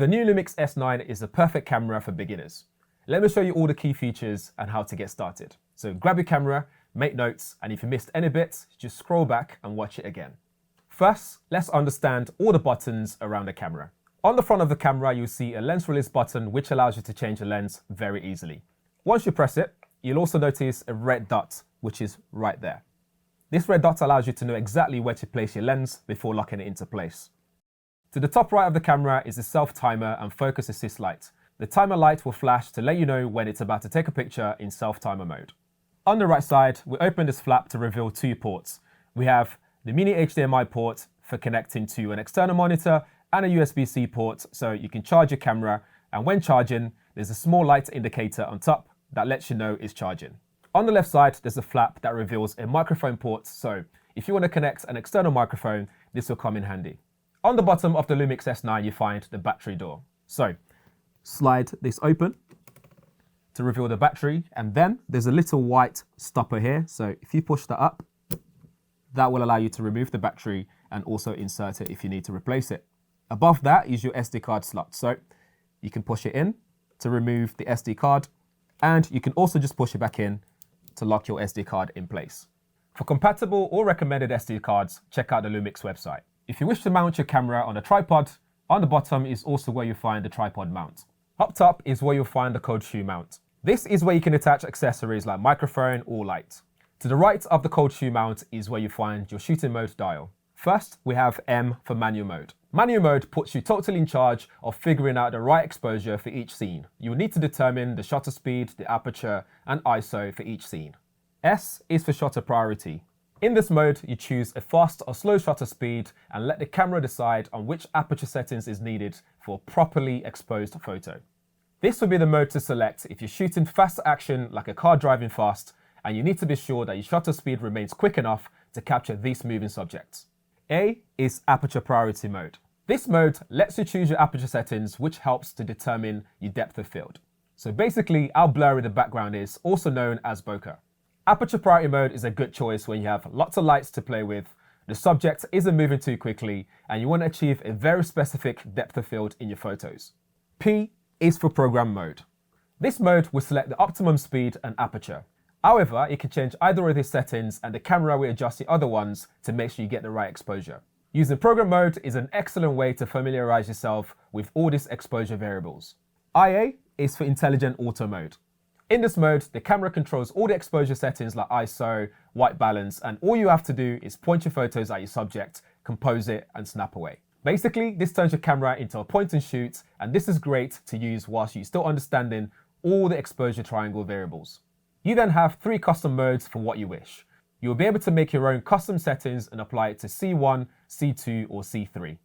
The new LUMIX S9 is the perfect camera for beginners. Let me show you all the key features and how to get started. So grab your camera, make notes, and if you missed any bits, just scroll back and watch it again. First, let's understand all the buttons around the camera. On the front of the camera, you'll see a lens release button which allows you to change the lens very easily. Once you press it, you'll also notice a red dot which is right there. This red dot allows you to know exactly where to place your lens before locking it into place. To the top right of the camera is the self-timer and focus assist light. The timer light will flash to let you know when it's about to take a picture in self-timer mode. On the right side, we open this flap to reveal two ports. We have the mini HDMI port for connecting to an external monitor and a USB-C port so you can charge your camera, and when charging, there's a small light indicator on top that lets you know it's charging. On the left side, there's a flap that reveals a microphone port, so if you want to connect an external microphone, this will come in handy. On the bottom of the LUMIX S9, you find the battery door. So slide this open to reveal the battery, and then there's a little white stopper here. So if you push that up, that will allow you to remove the battery and also insert it if you need to replace it. Above that is your SD card slot. So you can push it in to remove the SD card, and you can also just push it back in to lock your SD card in place. For compatible or recommended SD cards, check out the LUMIX website. If you wish to mount your camera on a tripod, on the bottom is also where you find the tripod mount. Up top is where you'll find the cold shoe mount. This is where you can attach accessories like microphone or light. To the right of the cold shoe mount is where you find your shooting mode dial. First, we have M for manual mode. Manual mode puts you totally in charge of figuring out the right exposure for each scene. You'll need to determine the shutter speed, the aperture, and ISO for each scene. S is for shutter priority. In this mode, you choose a fast or slow shutter speed and let the camera decide on which aperture settings is needed for a properly exposed photo. This will be the mode to select if you're shooting fast action like a car driving fast, and you need to be sure that your shutter speed remains quick enough to capture these moving subjects. A is aperture priority mode. This mode lets you choose your aperture settings, which helps to determine your depth of field. So basically, how blurry the background is, also known as bokeh. Aperture priority mode is a good choice when you have lots of lights to play with, the subject isn't moving too quickly, and you want to achieve a very specific depth of field in your photos. P is for program mode. This mode will select the optimum speed and aperture. However, you can change either of these settings and the camera will adjust the other ones to make sure you get the right exposure. Using program mode is an excellent way to familiarize yourself with all these exposure variables. IA is for intelligent auto mode. In this mode, the camera controls all the exposure settings like ISO, white balance, and all you have to do is point your photos at your subject, compose it, and snap away. Basically, this turns your camera into a point and shoot, and this is great to use whilst you're still understanding all the exposure triangle variables. You then have 3 custom modes for what you wish. You'll be able to make your own custom settings and apply it to C1, C2, or C3.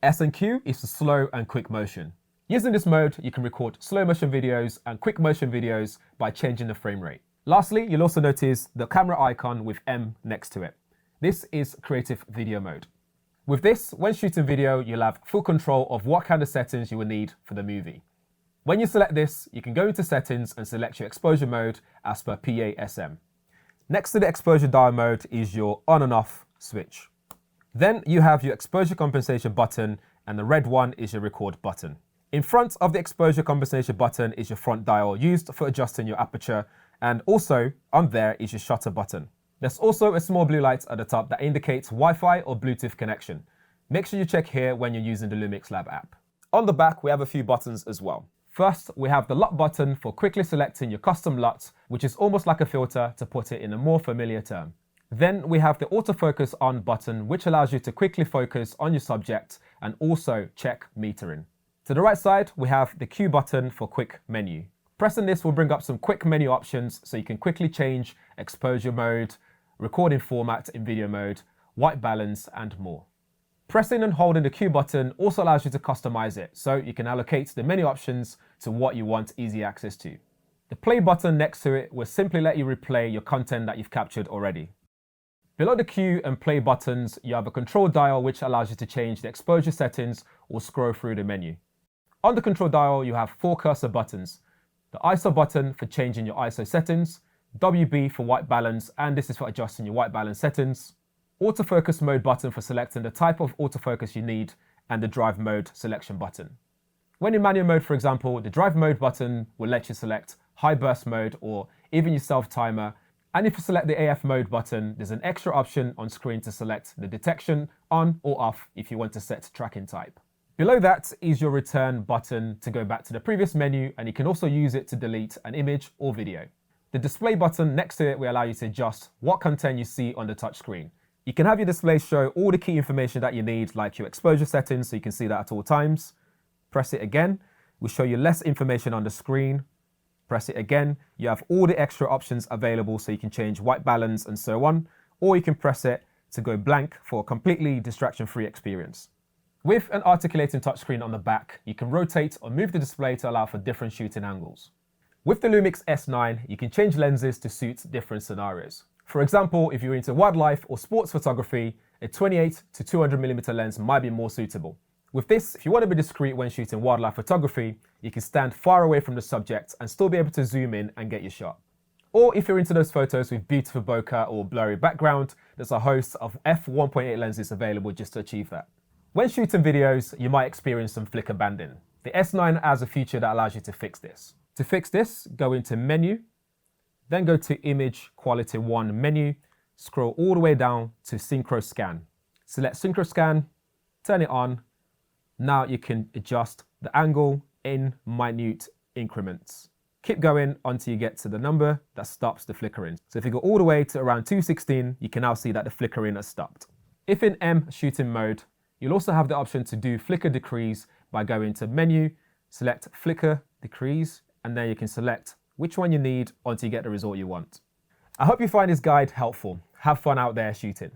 S and Q is for slow and quick motion. Using this mode, you can record slow motion videos and quick motion videos by changing the frame rate. Lastly, you'll also notice the camera icon with M next to it. This is creative video mode. With this, when shooting video, you'll have full control of what kind of settings you will need for the movie. When you select this, you can go into settings and select your exposure mode as per PASM. Next to the exposure dial mode is your on and off switch. Then you have your exposure compensation button, and the red one is your record button. In front of the exposure compensation button is your front dial used for adjusting your aperture, and also on there is your shutter button. There's also a small blue light at the top that indicates Wi-Fi or Bluetooth connection. Make sure you check here when you're using the LUMIX Lab app. On the back, we have a few buttons as well. First, we have the LUT button for quickly selecting your custom LUT, which is almost like a filter to put it in a more familiar term. Then we have the autofocus on button, which allows you to quickly focus on your subject and also check metering. To the right side, we have the Q button for quick menu. Pressing this will bring up some quick menu options so you can quickly change exposure mode, recording format in video mode, white balance, and more. Pressing and holding the Q button also allows you to customize it, so you can allocate the menu options to what you want easy access to. The play button next to it will simply let you replay your content that you've captured already. Below the Q and play buttons, you have a control dial which allows you to change the exposure settings or scroll through the menu. On the control dial, you have 4 cursor buttons. The ISO button for changing your ISO settings, WB for white balance, and this is for adjusting your white balance settings, autofocus mode button for selecting the type of autofocus you need, and the drive mode selection button. When in manual mode, for example, the drive mode button will let you select high burst mode or even your self timer. And if you select the AF mode button, there's an extra option on screen to select the detection on or off if you want to set tracking type. Below that is your return button to go back to the previous menu, and you can also use it to delete an image or video. The display button next to it will allow you to adjust what content you see on the touchscreen. You can have your display show all the key information that you need, like your exposure settings, so you can see that at all times. Press it again, will show you less information on the screen. Press it again, you have all the extra options available, so you can change white balance and so on, or you can press it to go blank for a completely distraction-free experience. With an articulating touchscreen on the back, you can rotate or move the display to allow for different shooting angles. With the LUMIX S9, you can change lenses to suit different scenarios. For example, if you're into wildlife or sports photography, a 28 to 200mm lens might be more suitable. With this, if you want to be discreet when shooting wildlife photography, you can stand far away from the subject and still be able to zoom in and get your shot. Or if you're into those photos with beautiful bokeh or blurry background, there's a host of f1.8 lenses available just to achieve that. When shooting videos, you might experience some flicker banding. The S9 has a feature that allows you to fix this. To fix this, go into Menu, then go to Image Quality 1 menu, scroll all the way down to Synchro Scan. Select Synchro Scan, turn it on. Now you can adjust the angle in minute increments. Keep going until you get to the number that stops the flickering. So if you go all the way to around 216, you can now see that the flickering has stopped. If in M shooting mode, you'll also have the option to do flicker decrease by going to Menu, select Flicker Decrease, and then you can select which one you need until you get the result you want. I hope you find this guide helpful. Have fun out there shooting.